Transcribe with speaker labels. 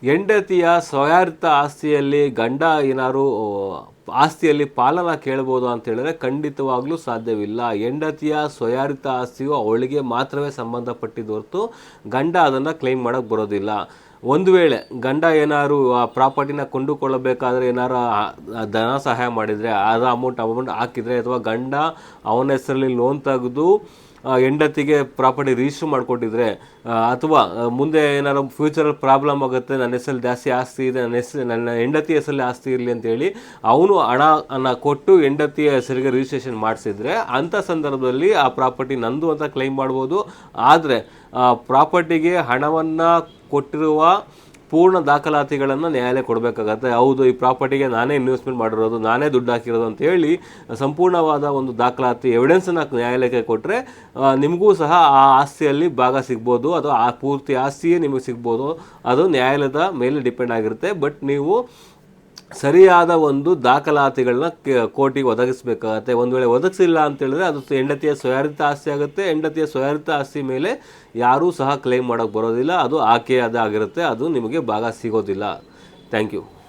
Speaker 1: ಹೆಂಡತಿಯ ಸ್ವಯಾರಿತ ಆಸ್ತಿಯಲ್ಲಿ ಗಂಡ ಏನಾದ್ರು ಆಸ್ತಿಯಲ್ಲಿ ಪಾಲನ ಕೇಳ್ಬೋದು ಅಂತ ಹೇಳಿದ್ರೆ ಖಂಡಿತವಾಗ್ಲೂ ಸಾಧ್ಯವಿಲ್ಲ. ಹೆಂಡತಿಯ ಸ್ವಯಾರಿತ ಆಸ್ತಿಯು ಅವಳಿಗೆ ಮಾತ್ರವೇ ಸಂಬಂಧಪಟ್ಟಿದ್ದು ಹೊರತು ಗಂಡ ಅದನ್ನು ಕ್ಲೈಮ್ ಮಾಡೋಕ್ಕೆ ಬರೋದಿಲ್ಲ. ಒಂದು ವೇಳೆ ಗಂಡ ಏನಾದ್ರು ಆ ಪ್ರಾಪರ್ಟಿನ ಕೊಂಡುಕೊಳ್ಳಬೇಕಾದ್ರೆ ಏನಾರು ಧನ ಸಹಾಯ ಮಾಡಿದರೆ, ಅಮೌಂಟ್ ಹಾಕಿದರೆ, ಅಥವಾ ಗಂಡ ಅವನ ಹೆಸರಲ್ಲಿ ಲೋನ್ ತೆಗೆದು ಹೆಂಡತಿಗೆ ಪ್ರಾಪರ್ಟಿ ರಿಜಿಸ್ಟರ್ ಮಾಡಿಕೊಟ್ಟಿದ್ರೆ, ಅಥವಾ ಮುಂದೆ ಏನಾದ್ರು ಫ್ಯೂಚರಲ್ಲಿ ಪ್ರಾಬ್ಲಮ್ ಆಗುತ್ತೆ, ನನ್ನ ಹೆಸರಲ್ಲಿ ಜಾಸ್ತಿ ಆಸ್ತಿ ಇದೆ, ನನ್ನ ಹೆಂಡತಿ ಹೆಸರಲ್ಲಿ ಆಸ್ತಿ ಇರಲಿ ಅಂತೇಳಿ ಅವನು ಹಣವನ್ನು ಕೊಟ್ಟು ಹೆಂಡತಿಯ ಹೆಸರಿಗೆ ರಿಜಿಸ್ಟ್ರೇಷನ್ ಮಾಡಿಸಿದ್ರೆ, ಅಂಥ ಸಂದರ್ಭದಲ್ಲಿ ಆ ಪ್ರಾಪರ್ಟಿ ನಂದು ಅಂತ ಕ್ಲೈಮ್ ಮಾಡ್ಬೋದು. ಆದರೆ ಪ್ರಾಪರ್ಟಿಗೆ ಹಣವನ್ನು ಕೊಟ್ಟಿರುವ ಪೂರ್ಣ ದಾಖಲಾತಿಗಳನ್ನು ನ್ಯಾಯಾಲಯ ಕೊಡಬೇಕಾಗತ್ತೆ. ಹೌದು, ಈ ಪ್ರಾಪರ್ಟಿಗೆ ನಾನೇ ಇನ್ವೆಸ್ಟ್ಮೆಂಟ್ ಮಾಡಿರೋದು, ನಾನೇ ದುಡ್ಡು ಹಾಕಿರೋದು ಅಂತ ಹೇಳಿ ಸಂಪೂರ್ಣವಾದ ಒಂದು ದಾಖಲಾತಿ ಎವಿಡೆನ್ಸನ್ನು ನ್ಯಾಯಾಲಯಕ್ಕೆ ಕೊಟ್ಟರೆ ನಿಮಗೂ ಸಹ ಆ ಆಸ್ತಿಯಲ್ಲಿ ಭಾಗ ಸಿಗ್ಬೋದು, ಅದು ಆ ಪೂರ್ತಿ ಆಸ್ತಿಯೇ ನಿಮಗೆ ಸಿಗ್ಬೋದು. ಅದು ನ್ಯಾಯಾಲಯದ ಮೇಲೆ ಡಿಪೆಂಡ್ ಆಗಿರುತ್ತೆ. ಬಟ್ ನೀವು ಸರಿಯಾದ ಒಂದು ದಾಖಲಾತಿಗಳನ್ನ ಕೋರ್ಟಿಗೆ ಒದಗಿಸಬೇಕಾಗತ್ತೆ. ಒಂದು ವೇಳೆ ಒದಗಿಸಿಲ್ಲ ಅಂತೇಳಿದ್ರೆ ಅದು ಹೆಂಡತಿಯ ಸ್ವಯಾರಿತ ಆಸ್ತಿ ಆಗುತ್ತೆ. ಹೆಂಡತಿಯ ಸ್ವಯಾರಿತ ಆಸ್ತಿ ಮೇಲೆ ಯಾರೂ ಸಹ ಕ್ಲೈಮ್ ಮಾಡೋಕ್ಕೆ ಬರೋದಿಲ್ಲ, ಅದು ಆಕೆಯದಾಗಿರುತ್ತೆ, ಅದು ನಿಮಗೆ ಭಾಗ ಸಿಗೋದಿಲ್ಲ. Thank you.